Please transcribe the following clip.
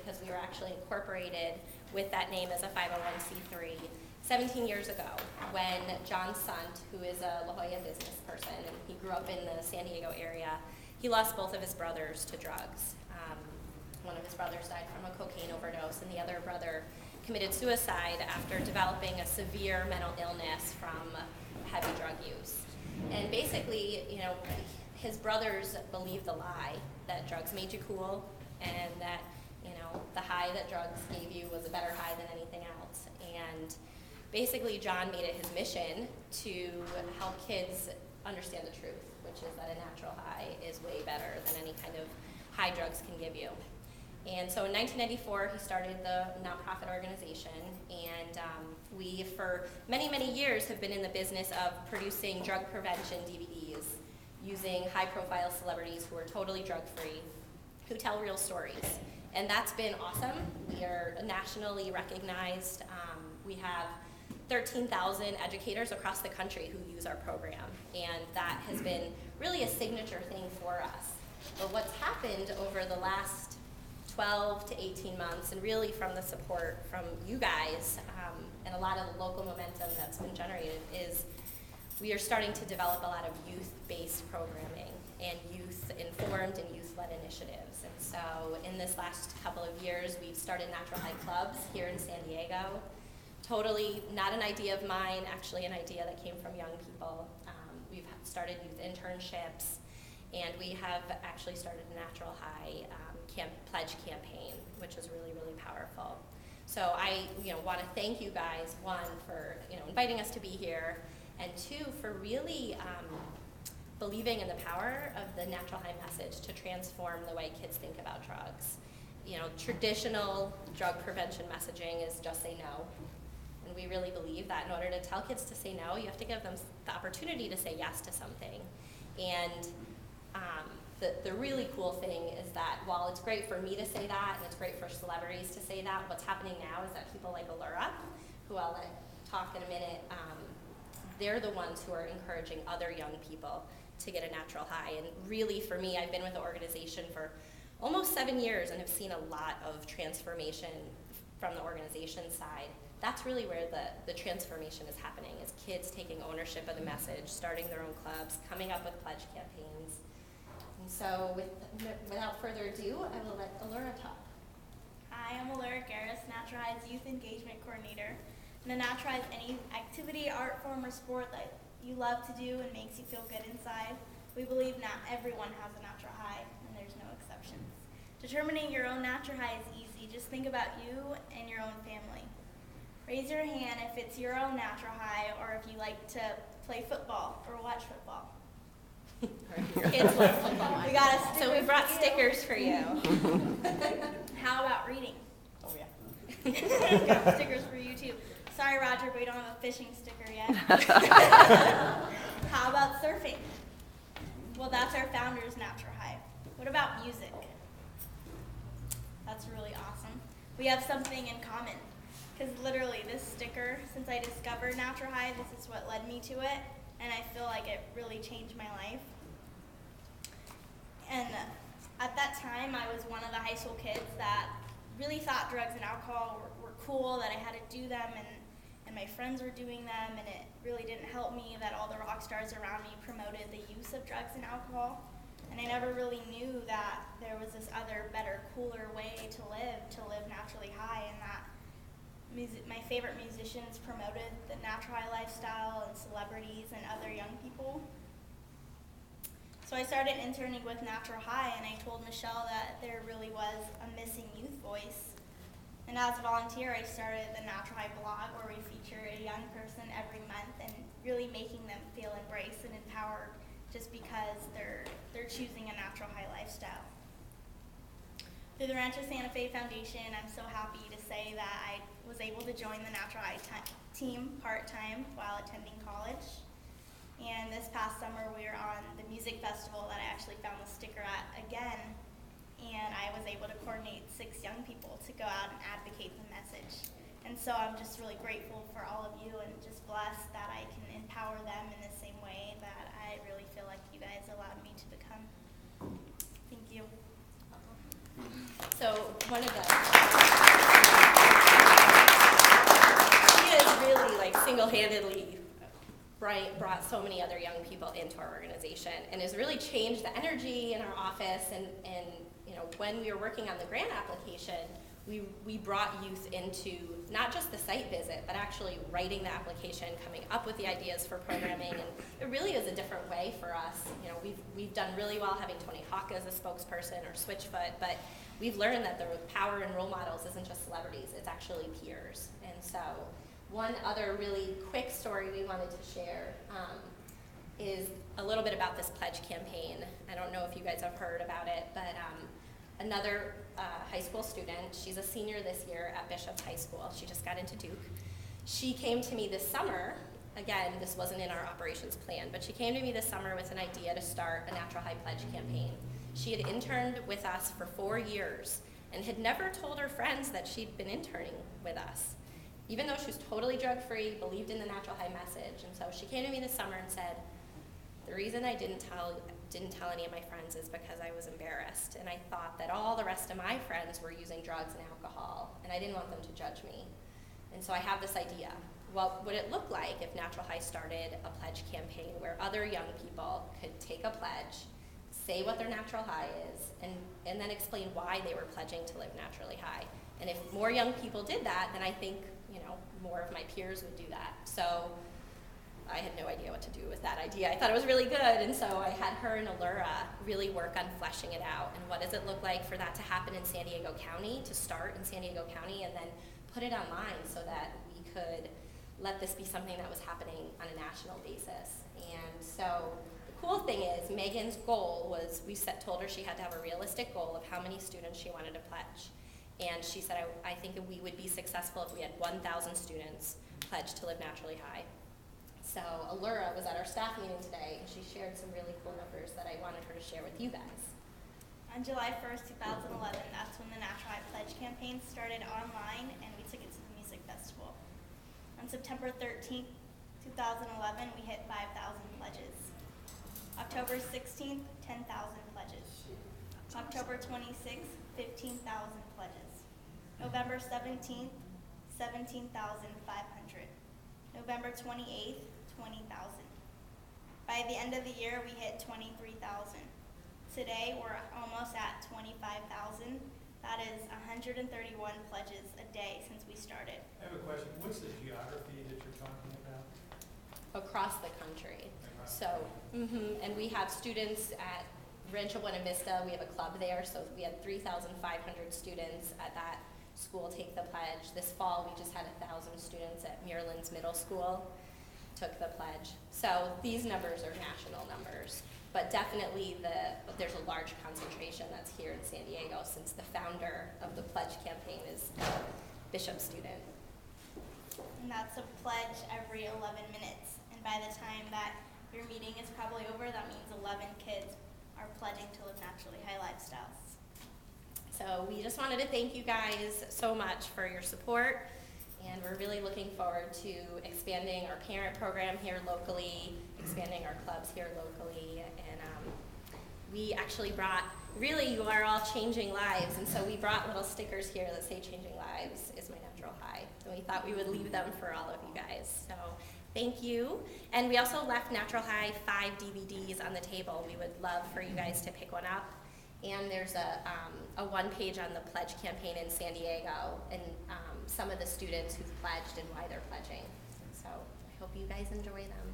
because we were actually incorporated with that name as a 501c3 17 years ago when John Sant, who is a La Jolla business person, and he grew up in the San Diego area, he lost both of his brothers to drugs. One of his brothers died from a cocaine overdose, and the other brother committed suicide after developing a severe mental illness from heavy drug use. And basically, you know, his brothers believed the lie that drugs made you cool and that, you know, the high that drugs gave you was a better high than anything else. And basically, John made it his mission to help kids understand the truth, which is that a natural high is way better than any kind of high drugs can give you. And so in 1994, he started the nonprofit organization, and we, for many, many years, have been in the business of producing drug prevention DVDs using high-profile celebrities who are totally drug-free, who tell real stories. And that's been awesome. We are nationally recognized. We have 13,000 educators across the country who use our program, and that has been really a signature thing for us. But what's happened over the last 12 to 18 months, and really from the support from you guys and a lot of the local momentum that's been generated, is we are starting to develop a lot of youth-based programming and youth-informed and youth-led initiatives. And so in this last couple of years, we've started natural high clubs here in San Diego. Totally not an idea of mine, actually an idea that came from young people. We've started youth internships, and we have actually started a natural high pledge campaign, which is really, really powerful. So I want to thank you guys, one, for inviting us to be here, and two, for really believing in the power of the natural high message to transform the way kids think about drugs. Traditional drug prevention messaging is just say no. And we really believe that in order to tell kids to say no, you have to give them the opportunity to say yes to something. And the really cool thing is that while it's great for me to say that, and it's great for celebrities to say that, what's happening now is that people like Allura, who I'll let talk in a minute, they're the ones who are encouraging other young people to get a natural high. And really, for me, I've been with the organization for almost 7 years and have seen a lot of transformation from the organization side. That's really where the transformation is happening, is kids taking ownership of the message, starting their own clubs, coming up with pledge campaigns. And so without further ado, I will let Allura talk. Hi, I'm Allura Garis, Natural High's Youth Engagement Coordinator. And a Natural High is any activity, art form, or sport that you love to do and makes you feel good inside. We believe not everyone has a natural high, and there's no exceptions. Determining your own natural high is easy. Just think about you and your own family. Raise your hand if it's your own natural high, or if you like to play football or watch football. Kids love football. We got a sticker. So we brought stickers for you. How about reading? Oh yeah. We got stickers for you too. Sorry, Roger, but we don't have a fishing sticker yet. How about surfing? Well, that's our founder's natural high. What about music? That's really awesome. We have something in common. Because literally this sticker, since I discovered natural high, this is what led me to it. And I feel like it really changed my life. And at that time, I was one of the high school kids that really thought drugs and alcohol were cool, that I had to do them, and my friends were doing them, and it really didn't help me that all the rock stars around me promoted the use of drugs and alcohol. And I never really knew that there was this other, better, cooler way to live naturally high, and that my favorite musicians promoted the natural high lifestyle, and celebrities and other young people. So I started interning with Natural High, and I told Michelle that there really was a missing youth voice. And as a volunteer, I started the Natural High blog, where we feature a young person every month and really making them feel embraced and empowered just because they're choosing a natural high lifestyle. Through the RanchoSanta Foundation, I'm so happy to say that I was able to join the Natural High team part-time while attending college. And this past summer, we were on the music festival that I actually found the sticker at again. And I was able to coordinate 6 young people to go out and advocate the message. And so I'm just really grateful for all of you, and just blessed that I can empower them in the same way that I really feel like you guys allowed me to become. Thank you. So So one of the, she has really like single-handedly brought so many other young people into our organization and has really changed the energy in our office. And you know, when we were working on the grant application, we brought youth into not just the site visit, but actually writing the application, coming up with the ideas for programming, and it really is a different way for us. You know, we've done really well having Tony Hawk as a spokesperson or Switchfoot, but we've learned that the power in role models isn't just celebrities, it's actually peers. And so one other really quick story we wanted to share is a little bit about this pledge campaign. I don't know if you guys have heard about it, but another high school student, she's a senior this year at Bishop High School. She just got into Duke. She came to me this summer. Again, this wasn't in our operations plan, but she came to me this summer with an idea to start a Natural High Pledge campaign. She had interned with us for 4 years and had never told her friends that she'd been interning with us, even though she was totally drug-free, believed in the Natural High message. And so she came to me this summer and said, the reason I didn't tell any of my friends is because I was embarrassed, and I thought that all the rest of my friends were using drugs and alcohol, and I didn't want them to judge me. And so I have this idea. What would it look like if Natural High started a pledge campaign where other young people could take a pledge, say what their natural high is, and then explain why they were pledging to live naturally high? And if more young people did that, then I think, you know, more of my peers would do that. So I had no idea what to do with that idea. I thought it was really good, and so I had her and Allura really work on fleshing it out. And what does it look like for that to happen in San Diego County, to start in San Diego County, and then put it online so that we could let this be something that was happening on a national basis. And so the cool thing is, Megan's goal was, told her she had to have a realistic goal of how many students she wanted to pledge. And she said, I think we would be successful if we had 1,000 students pledge to live naturally high. So Allura was at our staff meeting today, and she shared some really cool numbers that I wanted her to share with you guys. On July 1st, 2011, that's when the Natural High Pledge campaign started online, and we took it to the music festival. On September 13th, 2011, we hit 5,000 pledges. October 16th, 10,000 pledges. October 26th, 15,000 pledges. November 17th, 17,500. November 28th, 20,000. By the end of the year, we hit 23,000. Today, we're almost at 25,000. That is 131 pledges a day since we started. I have a question. What's the geography that you're talking about? Across the country. So, and we have students at Rancho Buena Vista. We have a club there, so we had 3,500 students at that school take the pledge. This fall, we just had 1,000 students at Muirlands Middle School took the pledge. So these numbers are national numbers, but definitely there's a large concentration that's here in San Diego, since the founder of the pledge campaign is a Bishop student. And that's a pledge every 11 minutes. And by the time that your meeting is probably over, that means 11 kids are pledging to live naturally high lifestyles. So we just wanted to thank you guys so much for your support, and we're really looking forward to expanding our parent program here locally, expanding our clubs here locally, and we actually brought, really, you are all changing lives, and so we brought little stickers here that say "Changing Lives is my natural high," and we thought we would leave them for all of you guys. So thank you. And we also left Natural High 5 DVDs on the table. We would love for you guys to pick one up. And there's a one page on the pledge campaign in San Diego, and some of the students who've pledged and why they're pledging. So I hope you guys enjoy them.